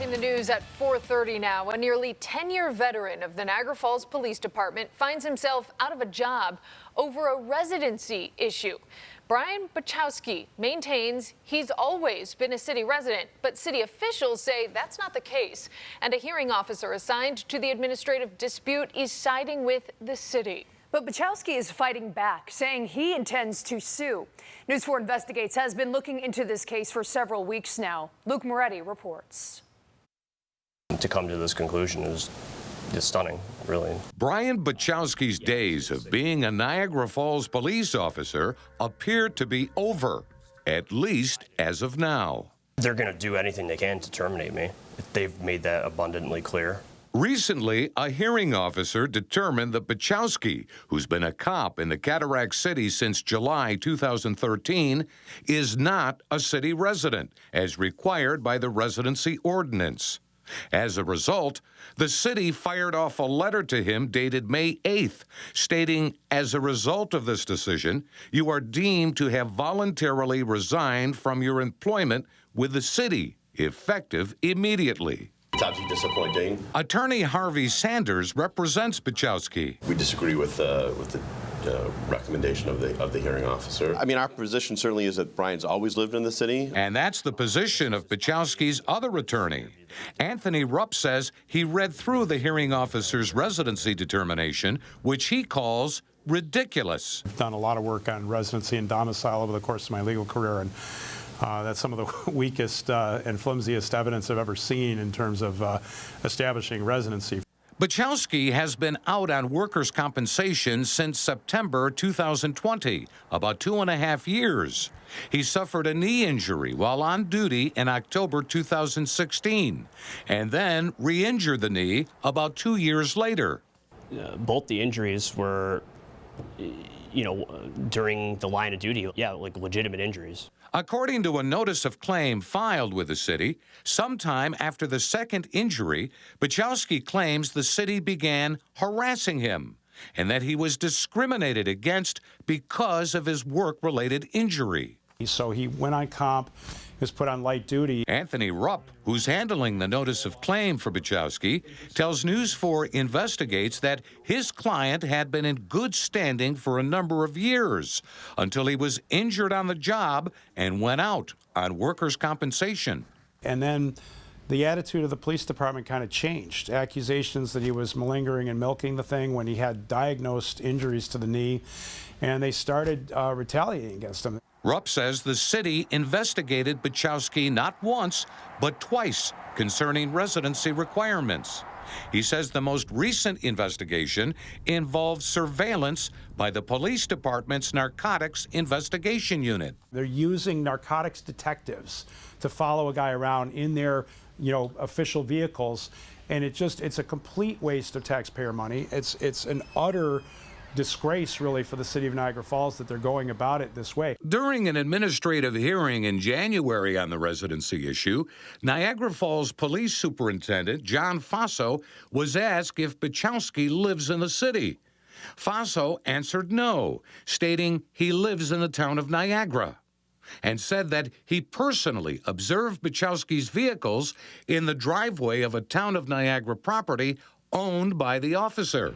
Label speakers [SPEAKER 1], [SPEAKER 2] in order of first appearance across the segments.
[SPEAKER 1] In the news at 4:30 now, a nearly 10-year veteran of the Niagara Falls Police Department finds himself out of a job over a residency issue. Brian Bachowski maintains he's always been a city resident, but city officials say that's not the case. And a hearing officer assigned to the administrative dispute is siding with the city.
[SPEAKER 2] But Bachowski is fighting back, saying he intends to sue. News 4 Investigates has been looking into this case for several weeks now. Luke Moretti reports.
[SPEAKER 3] To come to this conclusion is stunning, really.
[SPEAKER 4] Brian Bachowski's days of being a Niagara Falls police officer appear to be over, at least as of now.
[SPEAKER 3] They're going to do anything they can to terminate me. They've made that abundantly clear.
[SPEAKER 4] Recently, a hearing officer determined that Bachowski, who's been a cop in the Cataract City since July 2013, is not a city resident, as required by the residency ordinance. As a result, the city fired off a letter to him dated May 8th, stating, as a result of this decision, you are deemed to have voluntarily resigned from your employment with the city, effective immediately.
[SPEAKER 5] It's absolutely disappointing.
[SPEAKER 4] Attorney Harvey Sanders represents Bachowski.
[SPEAKER 5] We disagree with the recommendation of the hearing officer. I mean, our position certainly is that Brian's always lived in the city.
[SPEAKER 4] And that's the position of Bachowski's other attorney. Anthony Rupp says he read through the hearing officer's residency determination, which he calls ridiculous.
[SPEAKER 6] I've done a lot of work on residency and domicile over the course of my legal career, and that's some of the weakest and flimsiest evidence I've ever seen in terms of establishing residency.
[SPEAKER 4] Bachowski has been out on workers' compensation since September 2020, about 2.5 years. He suffered a knee injury while on duty in October 2016, and then re-injured the knee about 2 years later.
[SPEAKER 3] Both the injuries were, during the line of duty, like legitimate injuries.
[SPEAKER 4] According to a notice of claim filed with the city, sometime after the second injury, Bachowski claims the city began harassing him and that he was discriminated against because of his work-related injury.
[SPEAKER 6] So he went on comp, was put on light duty.
[SPEAKER 4] Anthony Rupp, who's handling the notice of claim for Bachowski, tells News 4 Investigates that his client had been in good standing for a number of years until he was injured on the job and went out on workers' compensation.
[SPEAKER 6] And then the attitude of the police department kind of changed. Accusations that he was malingering and milking the thing when he had diagnosed injuries to the knee, and they started retaliating against him.
[SPEAKER 4] Rupp says the city investigated Bachowski not once, but twice concerning residency requirements. He says the most recent investigation involved surveillance by the police department's narcotics investigation unit.
[SPEAKER 6] They're using narcotics detectives to follow a guy around in their, official vehicles, and it's a complete waste of taxpayer money. It's an utter disgrace, really, for the city of Niagara Falls that they're going about it this way.
[SPEAKER 4] During an administrative hearing in January on the residency issue, Niagara Falls Police Superintendent John Faso was asked if Bachowski lives in the city. Faso answered no, stating he lives in the town of Niagara, and said that he personally observed Bachowski's vehicles in the driveway of a town of Niagara property owned by the officer.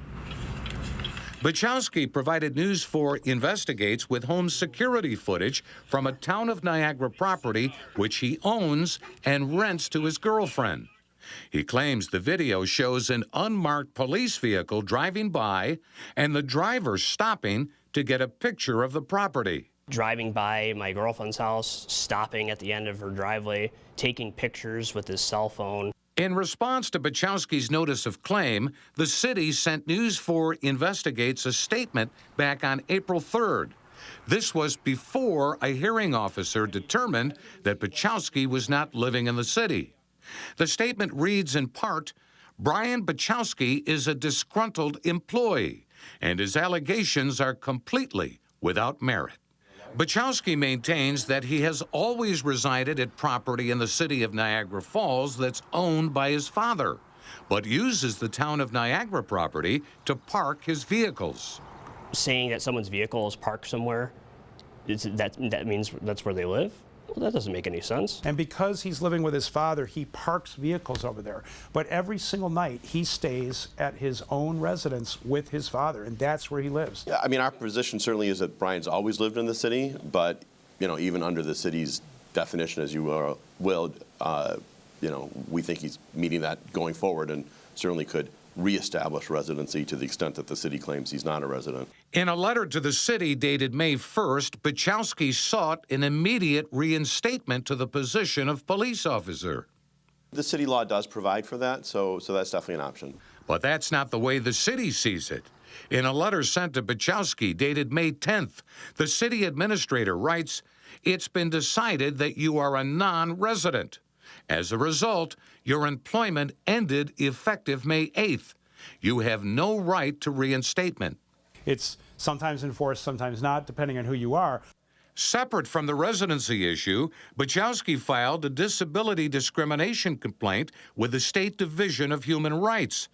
[SPEAKER 4] Bachowski provided News 4 Investigates with home security footage from a town of Niagara property which he owns and rents to his girlfriend. He claims the video shows an unmarked police vehicle driving by and the driver stopping to get a picture of the property.
[SPEAKER 3] Driving by my girlfriend's house, stopping at the end of her driveway, taking pictures with his cell phone.
[SPEAKER 4] In response to Bachowski's notice of claim, the city sent News 4 Investigates a statement back on April 3rd. This was before a hearing officer determined that Bachowski was not living in the city. The statement reads in part, Brian Bachowski is a disgruntled employee, and his allegations are completely without merit. Bachowski maintains that he has always resided at property in the city of Niagara Falls that's owned by his father, but uses the town of Niagara property to park his vehicles.
[SPEAKER 3] Saying that someone's vehicle is parked somewhere, that means that's where they live? Well, that doesn't make any sense.
[SPEAKER 6] And because he's living with his father, he parks vehicles over there. But every single night, he stays at his own residence with his father, and that's where he lives.
[SPEAKER 5] Yeah, I mean, our position certainly is that Brian's always lived in the city, but, you know, even under the city's definition, as you will, you know, we think he's meeting that going forward and certainly could reestablish residency to the extent that the city claims he's not a resident.
[SPEAKER 4] In a letter to the city dated May 1st, Bachowski sought an immediate reinstatement to the position of police officer.
[SPEAKER 5] The city law does provide for that, so that's definitely an option.
[SPEAKER 4] But that's not the way the city sees it. In a letter sent to Bachowski dated May 10th, the city administrator writes, "It's been decided that you are a non-resident. As a result, your employment ended effective May 8th. You have no right to reinstatement."
[SPEAKER 6] It's sometimes enforced, sometimes not, depending on who you are.
[SPEAKER 4] Separate from the residency issue, Bachowski filed a disability discrimination complaint with the State Division of Human Rights,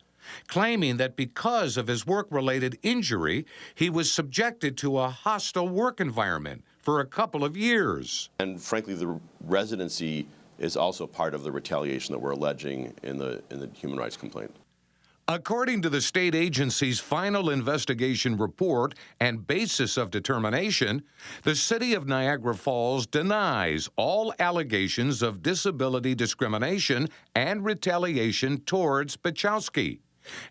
[SPEAKER 4] claiming that because of his work-related injury, he was subjected to a hostile work environment for a couple of years.
[SPEAKER 5] And frankly, the residency is also part of the retaliation that we're alleging in the human rights complaint.
[SPEAKER 4] According to the state agency's final investigation report and basis of determination, the city of Niagara Falls denies all allegations of disability discrimination and retaliation towards Bachowski,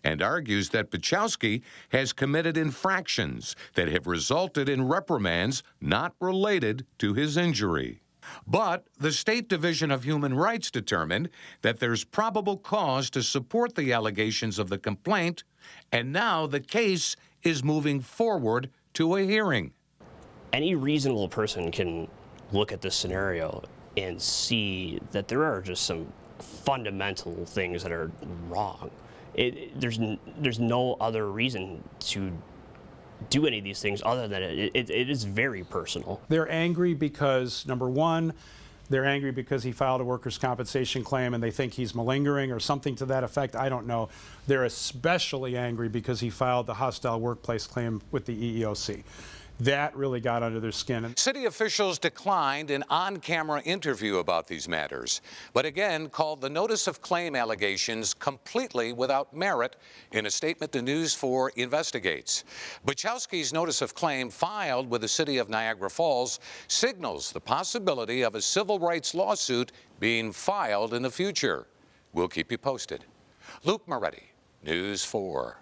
[SPEAKER 4] and argues that Bachowski has committed infractions that have resulted in reprimands not related to his injury. But the State Division of Human Rights determined that there's probable cause to support the allegations of the complaint, and now the case is moving forward to a hearing.
[SPEAKER 3] Any reasonable person can look at this scenario and see that there are just some fundamental things that are wrong. There's no other reason to do any of these things other than it is very personal.
[SPEAKER 6] They're angry because, number one, they're angry because he filed a workers' compensation claim and they think he's malingering or something to that effect. I don't know. They're especially angry because he filed the hostile workplace claim with the EEOC. That really got under their skin.
[SPEAKER 4] City officials declined an on-camera interview about these matters, but again called the notice of claim allegations completely without merit in a statement the News 4 investigates. Bachowski's notice of claim filed with the city of Niagara Falls signals the possibility of a civil rights lawsuit being filed in the future. We'll keep you posted. Luke Moretti, News 4.